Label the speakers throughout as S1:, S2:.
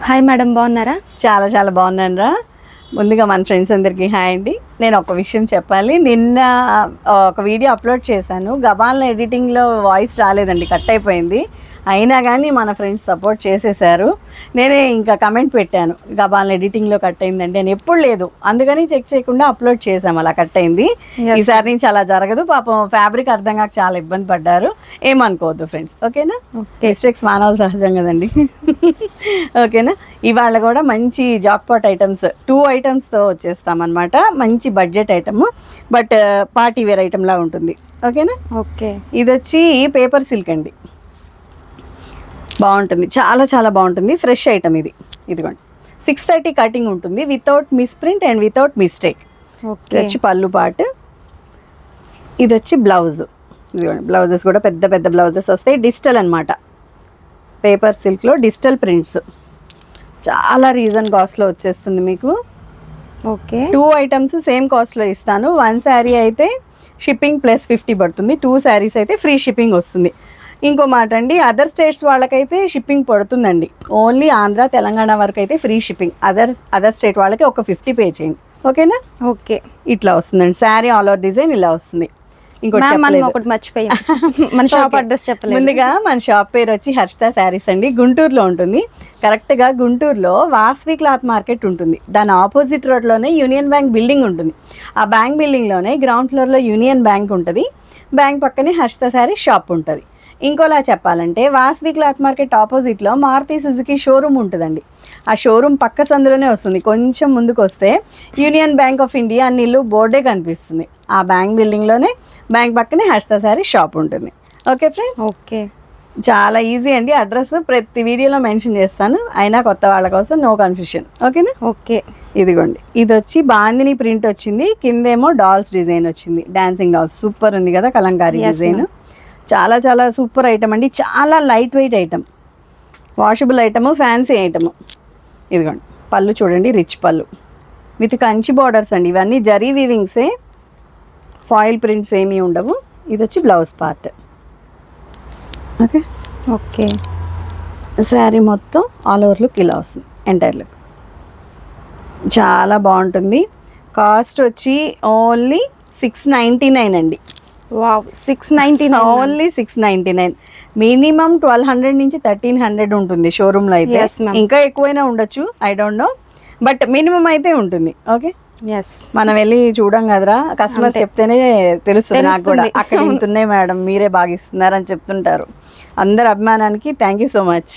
S1: Hi madam, బాగున్నారా?
S2: చాలా చాలా బాగున్నాను రా. ముందుగా మన ఫ్రెండ్స్ అందరికీ హాయ్ అండి. నేను ఒక విషయం చెప్పాలి. నిన్న ఒక వీడియో అప్లోడ్ చేశాను. గబాల్న ఎడిటింగ్లో వాయిస్ రాలేదండి, కట్ అయిపోయింది. అయినా కానీ మన ఫ్రెండ్స్ సపోర్ట్ చేసేసారు. నేనే ఇంకా కమెంట్ పెట్టాను, గబాల్న ఎడిటింగ్లో కట్ అయిందండి అని. ఎప్పుడు లేదు, అందుకని చెక్ చేయకుండా అప్లోడ్ చేసాము, అలా కట్ అయింది. ఈసారి నుంచి అలా జరగదు. పాపం ఫ్యాబ్రిక్ అర్థం కాక చాలా ఇబ్బంది పడ్డారు, ఏమనుకోవద్దు ఫ్రెండ్స్. ఓకేనా? మిస్టేక్స్ మానవాళ్ళు సహజం కదండి. ఓకేనా? ఇవాళ కూడా మంచి జాక్పాట్ ఐటమ్స్ 2 ఐటమ్స్తో వచ్చేస్తామన్నమాట. మంచి budget item, but party wear ఐటమ్లా ఉంటుంది. ఓకేనా?
S1: ఓకే.
S2: ఇది వచ్చి పేపర్ సిల్క్ అండి, బాగుంటుంది, చాలా చాలా బాగుంటుంది. ఫ్రెష్ ఐటమ్ ఇది. ఇదిగోండి, 630 కటింగ్ ఉంటుంది, without misprint and without mistake. ఇది వచ్చి పళ్ళు పార్ట్, ఇది వచ్చి బ్లౌజ్. ఇదిగోండి, బ్లౌజెస్ కూడా పెద్ద పెద్ద బ్లౌజెస్ వస్తాయి. డిజిటల్ అనమాట, పేపర్ సిల్క్లో డిజిటల్ ప్రింట్స్. చాలా రీజన్ కాస్ట్లో వచ్చేస్తుంది మీకు.
S1: ఓకే.
S2: 2 ఐటమ్స్ సేమ్ కాస్ట్లో ఇస్తాను. 1 శారీ అయితే షిప్పింగ్ ప్లస్ 50 పడుతుంది, 2 శారీస్ అయితే ఫ్రీ షిప్పింగ్ వస్తుంది. ఇంకో మాట అండి, అదర్ స్టేట్స్ వాళ్ళకైతే షిప్పింగ్ పడుతుందండి. ఓన్లీ ఆంధ్ర తెలంగాణ వరకు అయితే ఫ్రీ షిప్పింగ్. అదర్ స్టేట్ వాళ్ళకి ఒక 50 పే చేయండి. ఓకేనా?
S1: ఓకే.
S2: ఇట్లా వస్తుందండి శారీ, ఆల్ ఓవర్ డిజైన్ ఇలా వస్తుంది.
S1: ఇంకోటి మర్చిపోయాం, మన షాప్ అడ్రస్ చెప్పలేదు.
S2: ముందుగా మన షాప్ పేరు వచ్చి హర్షిత శారీస్ అండి. గుంటూరులో ఉంటుంది. కరెక్ట్గా గుంటూరులో వాస్వి క్లాత్ మార్కెట్ ఉంటుంది. దాని ఆపోజిట్ రోడ్లోనే యూనియన్ బ్యాంక్ బిల్డింగ్ ఉంటుంది. ఆ బ్యాంక్ బిల్డింగ్లోనే గ్రౌండ్ ఫ్లోర్లో యూనియన్ బ్యాంక్ ఉంటుంది. బ్యాంక్ పక్కనే హర్షిత శారీ షాప్ ఉంటుంది. ఇంకోలా చెప్పాలంటే వాస్వి క్లాత్ మార్కెట్ ఆపోజిట్లో మారుతి సుజుకి షోరూమ్ ఉంటుందండి. ఆ షోరూమ్ పక్క సందులోనే వస్తుంది. కొంచెం ముందుకు వస్తే యూనియన్ బ్యాంక్ ఆఫ్ ఇండియా అని ఇల్లు బోర్డే కనిపిస్తుంది. ఆ బ్యాంక్ బిల్డింగ్లోనే, బ్యాంక్ పక్కనే హర్షిత శారీ షాప్ ఉంటుంది. Okay friends?
S1: ఓకే.
S2: చాలా ఈజీ అండి. అడ్రస్ ప్రతి వీడియోలో మెన్షన్ చేస్తాను, అయినా కొత్త వాళ్ళ కోసం నో కన్ఫ్యూషన్. ఓకేనా?
S1: ఓకే.
S2: ఇదిగోండి, ఇది వచ్చి బాందిని ప్రింట్ వచ్చింది, కిందేమో డాల్స్ డిజైన్ వచ్చింది. డాన్సింగ్ డాల్స్ సూపర్ ఉంది కదా, కలంకారీ డిజైన్. చాలా చాలా సూపర్ ఐటమ్ అండి. చాలా light weight item, washable item, fancy item. ఇదిగోండి, పళ్ళు చూడండి, రిచ్ పళ్ళు విత్ కంచి బార్డర్స్ అండి. ఇవన్నీ జరీ వీవింగ్సే, ఫాయిల్ ప్రింట్స్ ఏమీ ఉండవు. ఇది వచ్చి blouse part. Okay.
S1: Okay.
S2: Sari మొత్తం ఆల్ ఓవర్ లుక్ ఇలా వస్తుంది, ఎంటైర్ లుక్. చాలా బాగుంటుంది. కాస్ట్ వచ్చి ఓన్లీ 699 అండి.
S1: Wow, 699,
S2: only 699. మినిమం 1200 నుంచి 1300 ఉంటుంది షోరూమ్లో అయితే. ఇంకా ఎక్కువైనా ఉండొచ్చు, I don't know, but minimum అయితే ఉంటుంది. ఓకే. మనం వెళ్ళి చూడం కదరా, కస్టమర్స్ చెప్తేనే తెలుస్తుంది నాకు కూడా. అక్కడ ఇంతున్నాయి మేడం, మీరే బాగా ఇస్తున్నారని చెప్తుంటారు. అందరి అభిమానానికి థ్యాంక్ యూ సో మచ్.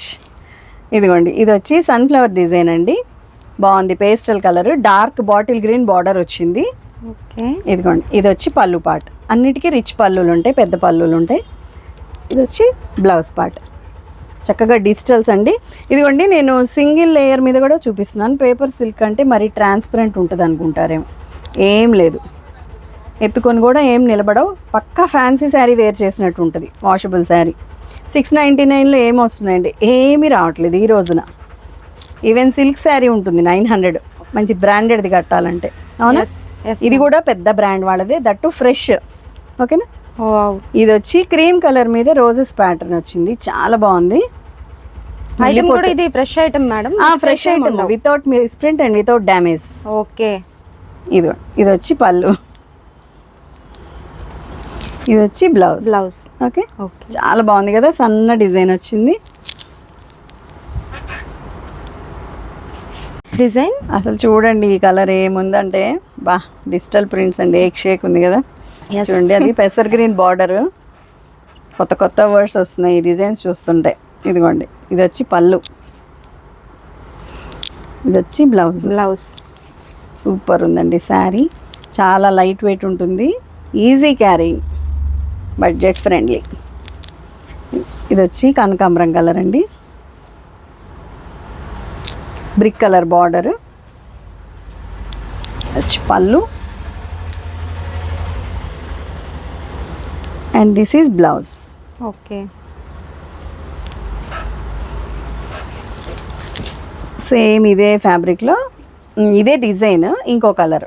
S2: ఇదిగోండి, ఇది వచ్చి సన్ఫ్లవర్ డిజైన్ అండి, బాగుంది. Pastel colour, dark bottle green border వచ్చింది.
S1: ఓకే.
S2: ఇదిగోండి, ఇది వచ్చి పళ్ళు పార్ట్. అన్నిటికీ రిచ్ పళ్ళులు ఉంటాయి, పెద్ద పళ్ళులు ఉంటాయి. ఇది వచ్చి బ్లౌజ్ పార్ట్. చక్కగా డిజిటల్స్ అండి. ఇదిగోండి, నేను సింగిల్ లేయర్ మీద కూడా చూపిస్తున్నాను. పేపర్ సిల్క్ అంటే మరి ట్రాన్స్పరెంట్ ఉంటుంది అనుకుంటారేమో, ఏం లేదు. ఎత్తుకొని కూడా ఏం నిలబడవు. పక్కా ఫ్యాన్సీ శారీ వేర్ చేసినట్టు ఉంటుంది, వాషబుల్ శారీ. 699లో ఏమి వస్తున్నాయండి, ఏమీ రావట్లేదు ఈ రోజున. ఈవెన్ సిల్క్ శారీ ఉంటుంది 900, మంచి బ్రాండెడ్ది కట్టాలంటే. అవునా? ఇది కూడా పెద్ద బ్రాండ్ వాళ్ళదే, దట్టు ఫ్రెష్. ఓకేనా? ఇది వచ్చి క్రీమ్ కలర్ మీద రోజెస్ ప్యాటర్న్ వచ్చింది, చాలా బాగుంది.
S1: ఇది fresh item madam,
S2: fresh item, without misprint and without damage.
S1: Okay.
S2: ఇది వచ్చి పళ్ళు, ఇది వచ్చి బ్లౌజ్. ఓకే. చాలా బాగుంది కదా, సన్న డిజైన్ వచ్చింది.
S1: డిజైన్
S2: అసలు చూడండి, ఈ కలర్ ఏముందంటే బా, డిజిటల్ ప్రింట్స్ అండి, ఏక్ షేక్ ఉంది కదా. చూడండి, అది పెసర్ గ్రీన్ బార్డర్. కొత్త కొత్త వర్డ్స్ వస్తున్నాయి ఈ డిజైన్స్ చూస్తుంటే. ఇదిగోండి, ఇది వచ్చి పళ్ళు, ఇది వచ్చి బ్లౌజ్. సూపర్ ఉందండి శారీ, చాలా లైట్ వెయిట్ ఉంటుంది, ఈజీ క్యారింగ్, బడ్జెట్ ఫ్రెండ్లీ. ఇది వచ్చి కనకాంబరం కలర్ అండి, బ్రిక్ కలర్ బార్డర్. వచ్చి పళ్ళు, and this is blouse.
S1: Okay.
S2: Same ఇదే ఫ్యాబ్రిక్లో ఇదే డిజైన్, ఇంకో colour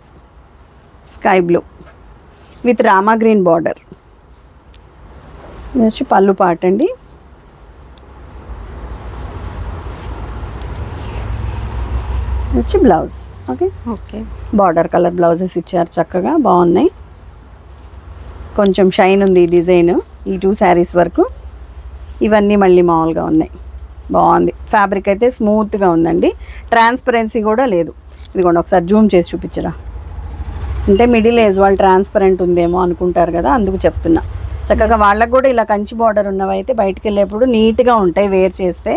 S2: sky blue with Rama green border. ఇది వచ్చి పళ్ళు పార్ట్ అండి. వచ్చి blouse. Okay,
S1: okay.
S2: Border colour blouses ఇచ్చారు, చక్కగా బాగున్నాయి. కొంచెం షైన్ ఉంది ఈ డిజైన్ ఈ 2 శారీస్ వరకు. ఇవన్నీ మళ్ళీ మామూలుగా ఉన్నాయి. బాగుంది, ఫ్యాబ్రిక్ అయితే స్మూత్గా ఉందండి, ట్రాన్స్పరెన్సీ కూడా లేదు. ఇదిగోండి ఒకసారి జూమ్ చేసి చూపించరా. అంటే మిడిల్ ఏజ్ వాళ్ళు ట్రాన్స్పరెంట్ ఉందేమో అనుకుంటారు కదా, అందుకు చెప్తున్నా. చక్కగా వాళ్ళకు కూడా ఇలా కంచి బార్డర్ ఉన్నవి అయితే బయటకు వెళ్ళేప్పుడు నీట్గా ఉంటాయి వేర్ చేస్తే.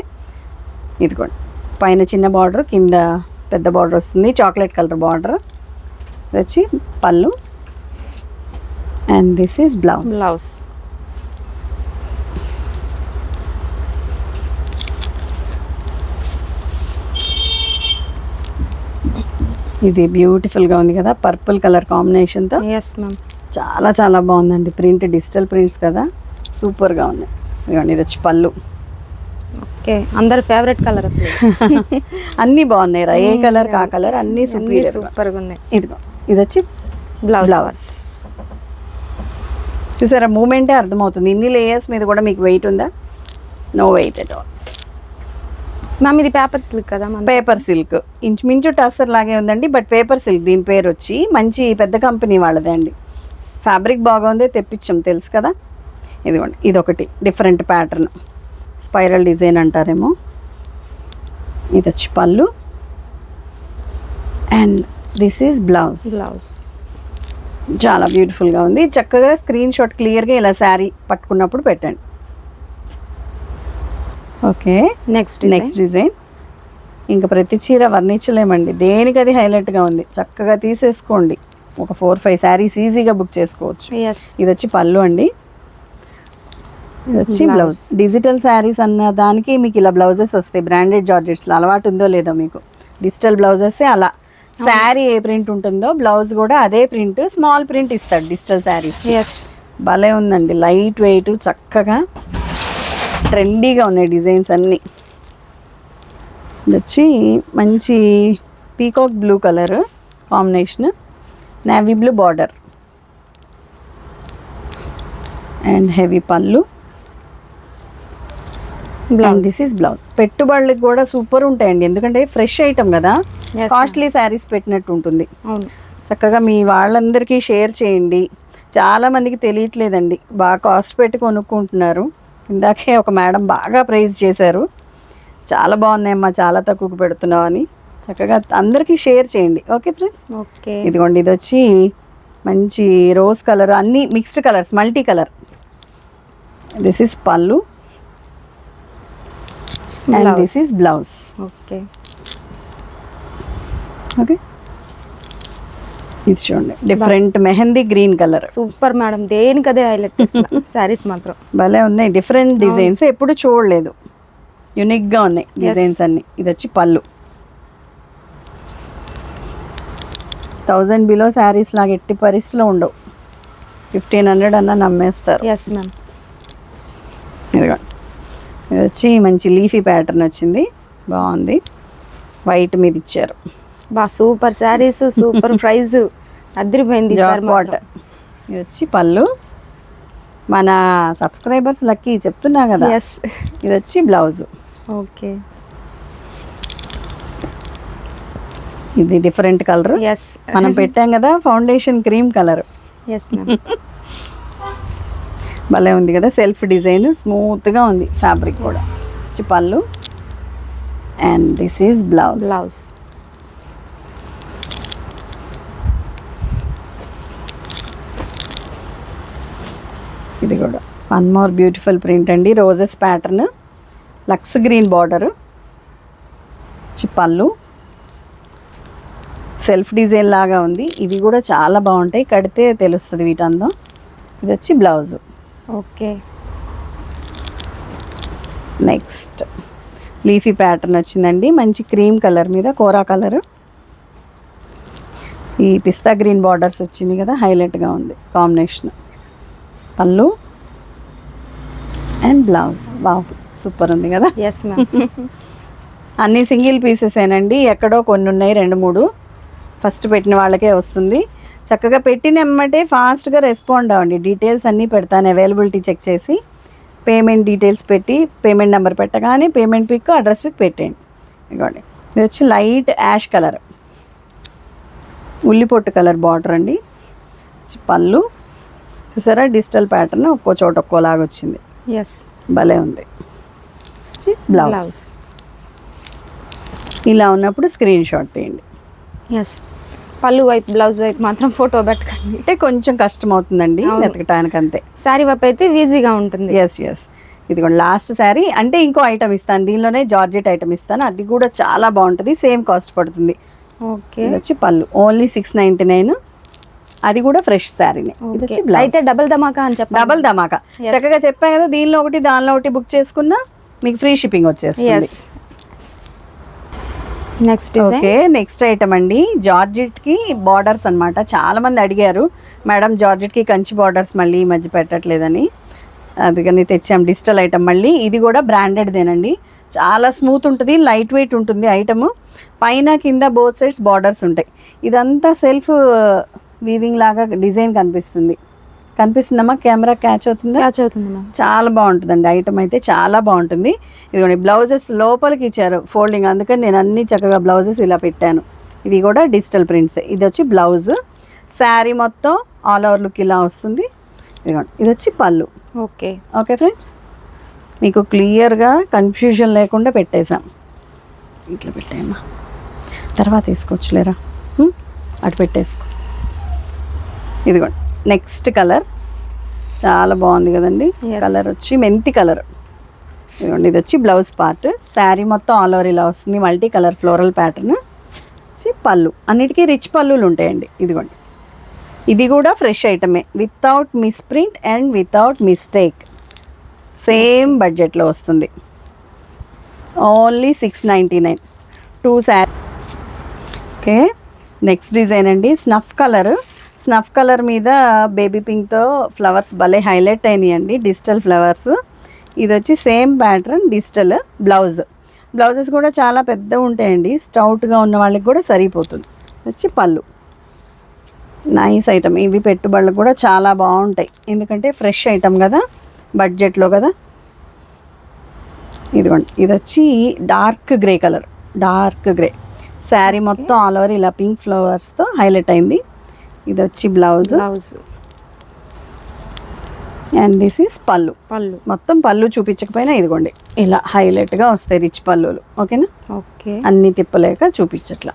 S2: ఇదిగోండి పైన చిన్న బార్డర్, కింద పెద్ద బార్డర్ వస్తుంది, చాక్లెట్ కలర్ బార్డర్. ఇది వచ్చి పళ్ళు and this is blouse.
S1: Blouse.
S2: ఇది బ్యూటిఫుల్గా ఉంది కదా, పర్పుల్ కలర్ కాంబినేషన్తో.
S1: Yes ma'am.
S2: చాలా చాలా బాగుందండి. ప్రింట్ డిజిటల్ ప్రింట్స్ కదా, సూపర్గా ఉన్నాయి. ఇదిగోండి ఇది వచ్చి పళ్ళు.
S1: ఓకే, అందరి ఫేవరెట్ కలర్ అసలు.
S2: అన్నీ బాగున్నాయి రా, ఏ కలర్ కా కలర్ అన్నీ
S1: సూపర్గా ఉన్నాయి.
S2: ఇదిగో ఇది వచ్చి
S1: బ్లౌజ్.
S2: బ్లౌజ్. చూసారా, మూమెంటే అర్థమవుతుంది. ఇన్ని లేయర్స్ మీద కూడా మీకు వెయిట్ ఉందా? No weight at all.
S1: Ma'am ఇది పేపర్ సిల్క్ కదా?
S2: పేపర్ సిల్క్ ఇంచుమించు టస్సర్ లాగే ఉందండి, బట్ పేపర్ సిల్క్. దీని పేరు వచ్చి మంచి పెద్ద కంపెనీ వాళ్ళదే అండి. ఫ్యాబ్రిక్ బాగుంది, తెప్పించాం తెలుసు కదా. ఇదిగోండి ఇదొకటి డిఫరెంట్ ప్యాటర్న్, స్పైరల్ డిజైన్ అంటారేమో. ఇది వచ్చి పళ్ళు and this is blouse.
S1: Blouse
S2: చాలా బ్యూటిఫుల్గా ఉంది. చక్కగా స్క్రీన్ షాట్ క్లియర్గా ఇలా శారీ పట్టుకున్నప్పుడు పెట్టండి. Okay, next design. ఇంకా ప్రతి చీర వర్ణించలేమండి, దేనికి అది హైలైట్గా ఉంది. చక్కగా తీసేసుకోండి, ఒక 4-5 శారీస్ ఈజీగా బుక్ చేసుకోవచ్చు. ఇది వచ్చి పళ్ళు అండి, ఇది వచ్చి బ్లౌజ్. డిజిటల్ శారీస్ అన్న దానికి మీకు ఇలా బ్లౌజెస్ వస్తాయి. బ్రాండెడ్ జార్జెట్స్లో అలవాటు ఉందో లేదో మీకు, డిజిటల్ బ్లౌజెస్ అలా. శారీ ఏ ప్రింట్ ఉంటుందో బ్లౌజ్ కూడా అదే ప్రింట్, స్మాల్ ప్రింట్ ఇస్తాడు డిజిటల్ శారీస్. భలే ఉందండి, లైట్ వెయిట్, చక్కగా ట్రెండీగా ఉన్నాయి డిజైన్స్ అన్నీ. ఇది వచ్చి మంచి peacock blue colour combination, navy blue border and heavy pallu. This is blouse. పెట్టుబడులకు కూడా సూపర్ ఉంటాయండి, ఎందుకంటే ఫ్రెష్ ఐటమ్ కదా, కాస్ట్లీ శారీస్ పెట్టినట్టు ఉంటుంది. చక్కగా మీ వాళ్ళందరికీ షేర్ చేయండి. చాలా మందికి తెలియట్లేదండి, బాగా కాస్ట్ పెట్టి కొనుక్కుంటున్నారు. ఇందాకే ఒక మేడం బాగా ప్రైజ్ చేశారు, చాలా బాగున్నాయమ్మా, చాలా తక్కువకు పెడుతున్నావు అని. చక్కగా అందరికీ షేర్ చేయండి. Okay friends.
S1: ఓకే,
S2: ఇదిగోండి ఇది వచ్చి మంచి రోజ్ కలర్, అన్ని mixed colours, multi colour. This is pallu and this is blouse.
S1: Okay
S2: okay, ఇది చూడండి different mehndi green colour.
S1: Super madam, దేనికి అదే హైలైట్ శారీస్ మాత్రం
S2: భలే ఉన్నాయి, డిఫరెంట్ డిజైన్స్, ఎప్పుడు చూడలేదు, యూనిక్గా ఉన్నాయి డిజైన్స్ అన్ని. ఇది వచ్చి పళ్ళు. 1000 బిలో శారీస్ లాగా ఎట్టి పరిస్థితిలో ఉండవు, 1500 అన్నా నమ్మేస్తారు.
S1: Yes ma'am.
S2: ఇదిగో ఇది వచ్చి మంచి లీఫీ ప్యాటర్న్ వచ్చింది, బాగుంది, వైట్ మీద ఇచ్చారు.
S1: బా సూపర్ శారీస్, సూపర్ ప్రైజ్, అదిరిపోయింది.
S2: ఇది వచ్చి పళ్ళు. మన సబ్స్క్రైబర్స్ లక్కీ చెప్తున్నా కదా. ఇది వచ్చి బ్లౌజ్.
S1: ఓకే,
S2: ఇది డిఫరెంట్ కలర్. మనం పెట్టాం కదా ఫౌండేషన్ క్రీమ్ కలర్. భలే ఉంది కదా, సెల్ఫ్ డిజైన్, స్మూత్గా ఉంది ఫ్యాబ్రిక్ కూడా. పళ్ళు and this is blouse.
S1: Blouse
S2: ఇది కూడా వన్ మోర్ బ్యూటిఫుల్ ప్రింట్ అండి, రోజెస్ ప్యాటర్న్, లక్స్ గ్రీన్ బార్డరు, పళ్ళు సెల్ఫ్ డిజైన్ లాగా ఉంది. ఇవి కూడా చాలా బాగుంటాయి, కడితే తెలుస్తుంది వీటందం. ఇది వచ్చి blouse.
S1: Okay,
S2: next leafy pattern వచ్చిందండి, మంచి క్రీమ్ కలర్ మీద కోరా కలర్. ఈ పిస్తా గ్రీన్ బార్డర్స్ వచ్చింది కదా, హైలైట్గా ఉంది కాంబినేషన్. పళ్ళు అండ్ బ్లౌజ్. వావ్, సూపర్ ఉంది కదా.
S1: Yes ma'am.
S2: అన్నీ సింగిల్ పీసెసేనండి, ఎక్కడో కొన్ని ఉన్నాయి 2-3. ఫస్ట్ పెట్టిన వాళ్ళకే వస్తుంది. చక్కగా పెట్టిన ఎమ్మటే ఫాస్ట్గా రెస్పాండ్ అవ్వండి. డీటెయిల్స్ అన్నీ పెడతాను, అవైలబిలిటీ చెక్ చేసి పేమెంట్ డీటెయిల్స్ పెట్టి పేమెంట్ నెంబర్ పెట్టగానే పేమెంట్ పిక్, అడ్రస్ పిక్ పెట్టేయండి. ఇదిగోండి ఇది వచ్చి లైట్ యాష్ కలర్, ఉల్లిపొట్టు కలర్ బార్డర్ అండి. పళ్ళు చూసారా, డిజిటల్ ప్యాటర్న్ ఒక్కో చోట ఒక్కోలాగా వచ్చింది.
S1: ఎస్,
S2: భలే ఉంది. బ్లౌజ్ ఇలా ఉన్నప్పుడు స్క్రీన్ షాట్ తీయండి.
S1: ఎస్, పళ్ళు వైపు బ్లౌజ్ వైపు మాత్రం ఫోటో పెట్టకండి,
S2: అంటే కొంచెం కష్టం అవుతుందండి వెతకటానికి, అంతే.
S1: శారీ వైపు అయితే ఈజీగా ఉంటుంది.
S2: Yes yes. ఇదిగోండి లాస్ట్ శారీ. అంటే ఇంకో ఐటమ్ ఇస్తాను, దీనిలోనే జార్జెట్ ఐటమ్ ఇస్తాను, అది కూడా చాలా బాగుంటుంది, సేమ్ కాస్ట్ పడుతుంది.
S1: ఓకే,
S2: ఇది వచ్చి పళ్ళు ఓన్లీ 699, అది కూడా ఫ్రెష్ శారీనే. ఇది వచ్చి బ్లౌజ్.
S1: అయితే డబుల్ ధమాకా అని చెప్పి,
S2: డబుల్ ధమాకా చక్కగా చెప్పాను కదా, దీనిలో ఒకటి దానిలో ఒకటి బుక్ చేసుకున్నా మీకు ఫ్రీ షిప్పింగ్ వచ్చేస్తుంది.
S1: నెక్స్ట్
S2: ఓకే, నెక్స్ట్ ఐటమ్ అండి, జార్జెట్ కి బార్డర్స్ అన్నమాట. చాలా మంది అడిగారు, మేడం జార్జెట్ కి కంచి బార్డర్స్ మళ్ళీ ఈ మధ్య పెట్టట్లేదని, అందుకని తెచ్చాం డిజిటల్ ఐటమ్ మళ్ళీ. ఇది కూడా బ్రాండెడ్దేనండి, చాలా స్మూత్ ఉంటుంది, లైట్ వెయిట్ ఉంటుంది ఐటమ్. పైన కింద బోత్ సైడ్స్ బార్డర్స్ ఉంటాయి. ఇదంతా సెల్ఫ్ వీవింగ్ లాగా డిజైన్ కనిపిస్తుందమ్మా, కెమెరా క్యాచ్ అవుతుందా?
S1: క్యాచ్ అవుతుంది మ్యామ్.
S2: చాలా బాగుంటుందండి ఐటమ్, అయితే చాలా బాగుంటుంది. ఇదిగోండి బ్లౌజెస్ లోపలికి ఇచ్చారు ఫోల్డింగ్, అందుకని నేను అన్ని చక్కగా బ్లౌజెస్ ఇలా పెట్టాను. ఇది కూడా డిజిటల్ ప్రింట్స్. ఇది వచ్చి బ్లౌజ్, శారీ మొత్తం ఆల్ ఓవర్ లుక్ ఇలా వస్తుంది. ఇదిగోండి ఇది వచ్చి పళ్ళు.
S1: ఓకే
S2: ఓకే ఫ్రెండ్స్, మీకు క్లియర్గా కన్ఫ్యూజన్ లేకుండా పెట్టేశాం. ఇట్లా పెట్టాయమ్మా, తర్వాత వేసుకోవచ్చులేరా, అటు పెట్టేసుకో. ఇదిగోండి నెక్స్ట్ కలర్ చాలా బాగుంది కదండి. కలర్ వచ్చి మెంతి కలర్. ఇదిగోండి ఇది వచ్చి బ్లౌజ్ పార్ట్, శారీ మొత్తం ఆల్ ఓవర్ ఇలా వస్తుంది, మల్టీ కలర్ ఫ్లోరల్ ప్యాటర్న్ వచ్చి పళ్ళు. అన్నిటికీ రిచ్ పళ్ళులు ఉంటాయండి. ఇదిగోండి ఇది కూడా ఫ్రెష్ ఐటమే, without misprint and without mistake, same బడ్జెట్లో వస్తుంది. Only 699, 2 sari. Okay, next design అండి, స్నఫ్ కలర్ మీద బేబీ పింక్తో ఫ్లవర్స్ భలే హైలైట్ అయినాయండి, డిజిటల్ ఫ్లవర్స్. ఇది వచ్చి సేమ్ ప్యాటర్న్ డిజిటల్ బ్లౌజెస్ కూడా చాలా పెద్దగా ఉంటాయండి, స్టౌట్గా ఉన్న వాళ్ళకి కూడా సరిపోతుంది. వచ్చి పళ్ళు. నైస్ ఐటమ్, ఇవి పెట్టుబడులకు కూడా చాలా బాగుంటాయి, ఎందుకంటే ఫ్రెష్ ఐటమ్ కదా, బడ్జెట్లో కదా. ఇదిగోండి ఇది వచ్చి డార్క్ గ్రే, శారీ మొత్తం ఆల్ ఓవర్ ఇలా పింక్ ఫ్లవర్స్తో హైలైట్ అయింది. ఇది వచ్చి బ్లౌజ్, అండ్ దిస్ ఈస్ పళ్ళు. మొత్తం పళ్ళు చూపించకపోయినా ఇదిగోండి ఇలా హైలైట్గా వస్తాయి రిచ్ పళ్ళులు. ఓకేనా?
S1: ఓకే,
S2: అన్నీ తిప్పలేక చూపించట్లా.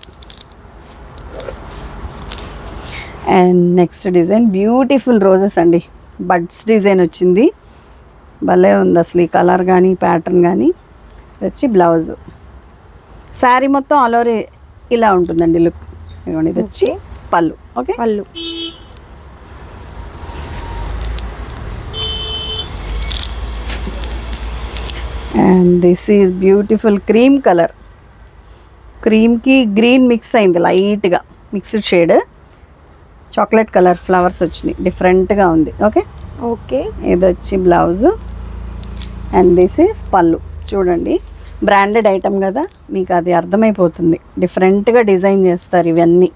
S2: And next design beautiful roses అండి, బడ్స్ డిజైన్ వచ్చింది, భలే ఉంది అసలు ఈ కలర్ కానీ ప్యాటర్న్ కానీ. ఇది వచ్చి బ్లౌజ్, శారీ మొత్తం ఆల్ ఓవర్ ఇలా ఉంటుందండి లుక్. ఇదిగోండి ఇది వచ్చి pallu. Okay,
S1: pallu.
S2: And this is beautiful cream colour, క్రీమ్కి గ్రీన్ మిక్స్ అయింది, లైట్గా mixed shade, chocolate colour flowers వచ్చినాయి, డిఫరెంట్గా ఉంది. ఓకే
S1: ఓకే,
S2: ఇది వచ్చి బ్లౌజ్, అండ్ దిస్ ఈజ్ పళ్ళు. చూడండి బ్రాండెడ్ ఐటమ్ కదా, మీకు అది అర్థమైపోతుంది, డిఫరెంట్గా డిజైన్ చేస్తారు ఇవన్నీ.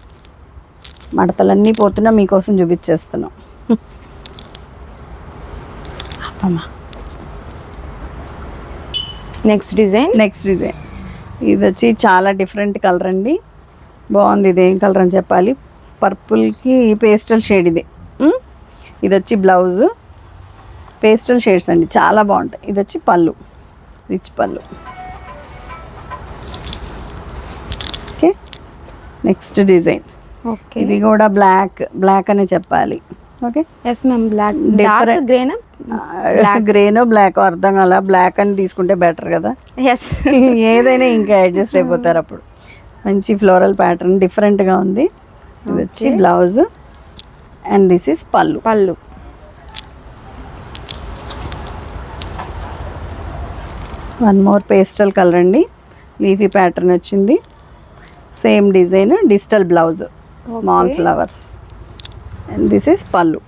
S2: మడతలన్నీ పోతున్నా మీకోసం చూపించేస్తున్నాం. అమ్మా,
S1: నెక్స్ట్ డిజైన్
S2: ఇది వచ్చి చాలా డిఫరెంట్ కలర్ అండి, బాగుంది. ఇది ఏం కలర్ అని చెప్పాలి, పర్పుల్కి పేస్టల్ షేడ్ ఇది. ఇది వచ్చి బ్లౌజ్, పేస్టల్ షేడ్స్ అండి, చాలా బాగుంటాయి. ఇది వచ్చి పళ్ళు, రిచ్ పళ్ళు. Okay, next design.
S1: ఓకే,
S2: ఇది కూడా బ్లాక్ అనే చెప్పాలి. Okay,
S1: yes ma'am. డార్క్
S2: గ్రేనో బ్లాక్ అర్థం కాల, బ్లాక్ అని తీసుకుంటే బెటర్ కదా.
S1: ఎస్,
S2: ఏదైనా ఇంకా అడ్జస్ట్ అయిపోతారు అప్పుడు. మంచి ఫ్లోరల్ ప్యాటర్న్ డిఫరెంట్గా ఉంది. ఇది వచ్చి బ్లౌజ్, అండ్ దిస్ ఈస్ పళ్ళు. వన్ మోర్ పేస్టల్ కలర్ అండి, లీఫీ ప్యాటర్న్ వచ్చింది, same design, digital blouse, small flowers, and this is పళ్ళు.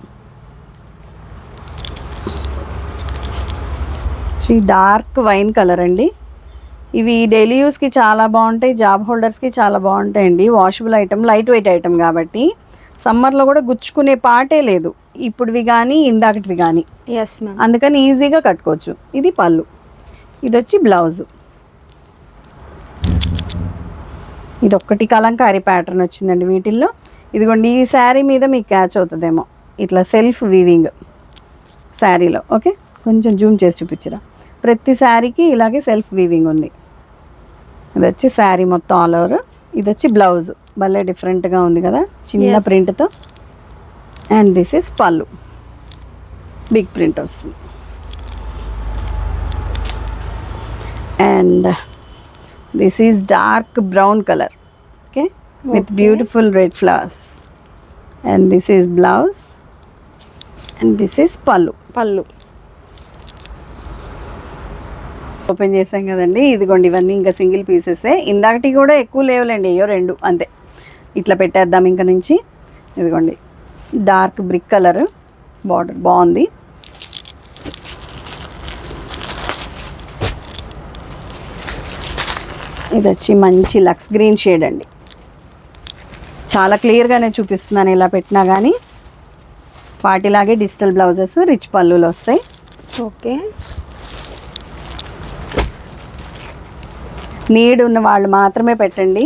S2: డార్క్ వైన్ కలర్ అండి, ఇవి డైలీ యూస్కి చాలా బాగుంటాయి, జాబ్ హోల్డర్స్కి చాలా బాగుంటాయండి. Washable item, light weight item కాబట్టి సమ్మర్లో కూడా గుచ్చుకునే పాటే లేదు, ఇప్పుడువి కానీ ఇందాకటివి కానీ.
S1: ఎస్ మ్యామ్,
S2: అందుకని ఈజీగా కట్టుకోవచ్చు. ఇది పళ్ళు, ఇది వచ్చి బ్లౌజ్. ఇది ఒక్కటి కలంకారీ ప్యాటర్న్ వచ్చిందండి వీటిల్లో. ఇదిగోండి ఈ శారీ మీద మీకు క్యాచ్ అవుతుందేమో, ఇట్లా సెల్ఫ్ వీవింగ్ శారీలో. ఓకే, కొంచెం జూమ్ చేసి చూపించరా. ప్రతి శారీకి ఇలాగే సెల్ఫ్ వీవింగ్ ఉంది. ఇది వచ్చి శారీ మొత్తం ఆల్ ఓవర్. ఇది వచ్చి బ్లౌజ్, భలే డిఫరెంట్గా ఉంది కదా, చిన్న ప్రింట్తో. అండ్ దిస్ ఇస్ పళ్ళు, బిగ్ ప్రింట్ వస్తుంది. And this is dark brown colour, okay, with beautiful red flowers. And this is blouse and this is పళ్ళు. ఓపెన్ చేసాం కదండి. ఇదిగోండి ఇవన్నీ ఇంకా సింగిల్ పీసెసే. ఇందాకటి కూడా ఎక్కువ లేవులేండి, అయ్యో 2 అంతే. ఇట్లా పెట్టేద్దాం ఇంకా నుంచి. ఇదిగోండి డార్క్ బ్రిక్ కలర్ బార్డర్ బాగుంది. ఇది వచ్చి మంచి లక్స్ గ్రీన్ షేడ్ అండి. చాలా క్లియర్గానే చూపిస్తున్నాను ఇలా పెట్టినా కానీ. వాటిలాగే డిజిటల్ బ్లౌజెస్ రిచ్ పళ్ళులు వస్తాయి.
S1: ఓకే,
S2: నీడ్ ఉన్న వాళ్ళు మాత్రమే పెట్టండి.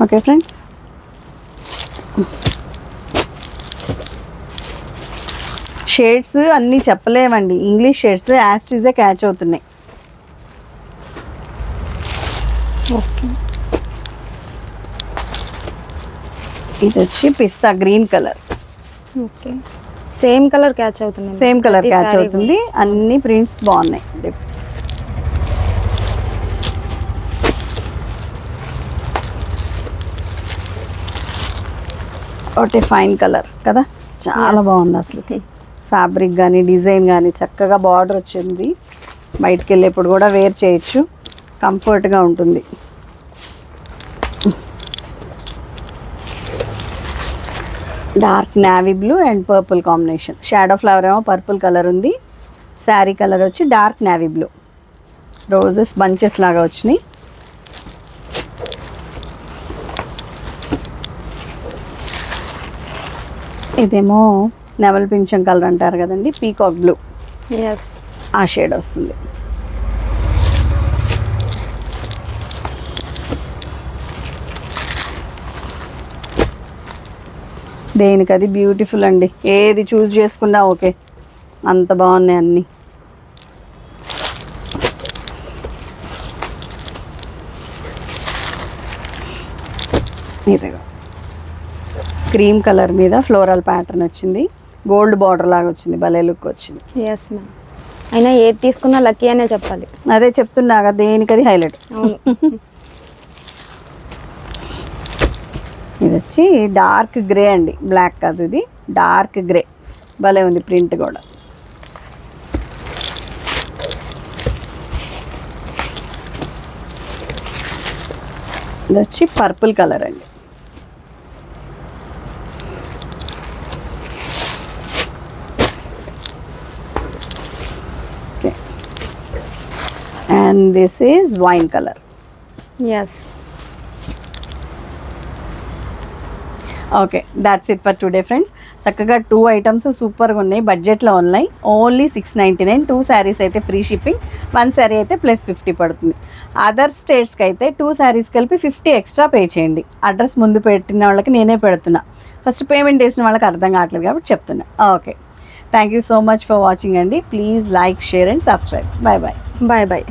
S2: ఓకే ఫ్రెండ్స్, షేడ్స్ అన్నీ చెప్పలేమండి, ఇంగ్లీష్ షేడ్స్ యాస్టీజే క్యాచ్ అవుతున్నాయి.
S1: ఓకే,
S2: ఇది వచ్చి pista green colour.
S1: Okay, same colour catch అవుతుంది.
S2: సేమ్ కలర్ క్యాచ్ అవుతుంది. అన్ని ప్రింట్స్ బాగున్నాయి. ఒకటి ఫైన్ కలర్ కదా, చాలా బాగుంది అసలు. ఫ్యాబ్రిక్ కానీ డిజైన్ కానీ చక్కగా బార్డర్ వచ్చింది. బయటికి వెళ్ళేప్పుడు కూడా వేర్ చేయొచ్చు, కంఫర్ట్గా ఉంటుంది. Dark navy blue and purple combination. Shadow flower ఏమో పర్పుల్ కలర్ ఉంది. శారీ కలర్ వచ్చి dark navy blue. Roses bunches లాగా వచ్చినాయి. ఇదేమో నెమల్ పింఛం కలర్ అంటారు కదండి, పీకాక్ బ్లూ.
S1: ఎస్,
S2: ఆ షేడ్ వస్తుంది. దేనికి అది బ్యూటిఫుల్ అండి, ఏది చూస్ చేసుకున్నా ఓకే, అంత బాగున్నాయి అన్నీ. ఇదిగో క్రీమ్ కలర్ మీద ఫ్లోరల్ ప్యాటర్న్ వచ్చింది, గోల్డ్ బార్డర్ లాగా వచ్చింది, భలే లుక్ వచ్చింది.
S1: ఎస్ మ్యామ్, అయినా ఏది తీసుకున్నా లక్కీ అనే చెప్పాలి.
S2: అదే చెప్తున్నాగా, దేనికి అది హైలైట్. ఇది వచ్చి డార్క్ గ్రే అండి, బ్లాక్ కాదు, ఇది డార్క్ గ్రే, భలే ఉంది ప్రింట్ కూడా. ఇది వచ్చి పర్పుల్ కలర్ అండి. Okay, and this is wine colour.
S1: Yes,
S2: okay, that's it for today friends. చక్కగా 2 ఐటమ్స్ సూపర్గా ఉన్నాయి, బడ్జెట్లో ఉన్నాయి. ఓన్లీ 699. 2 శారీస్ అయితే ఫ్రీ షిప్పింగ్, 1 శారీ అయితే +50 పడుతుంది. అదర్ స్టేట్స్కి అయితే 2 శారీస్ కలిపి 50 ఎక్స్ట్రా పే చేయండి. అడ్రస్ ముందు పెట్టిన వాళ్ళకి నేనే పెడుతున్నా, ఫస్ట్ పేమెంట్ చేసిన వాళ్ళకి అర్థం కావట్లేదు కాబట్టి చెప్తున్నా. Okay, thank you so much for watching అండి. Please like, share and subscribe. Bye bye.
S1: Bye bye.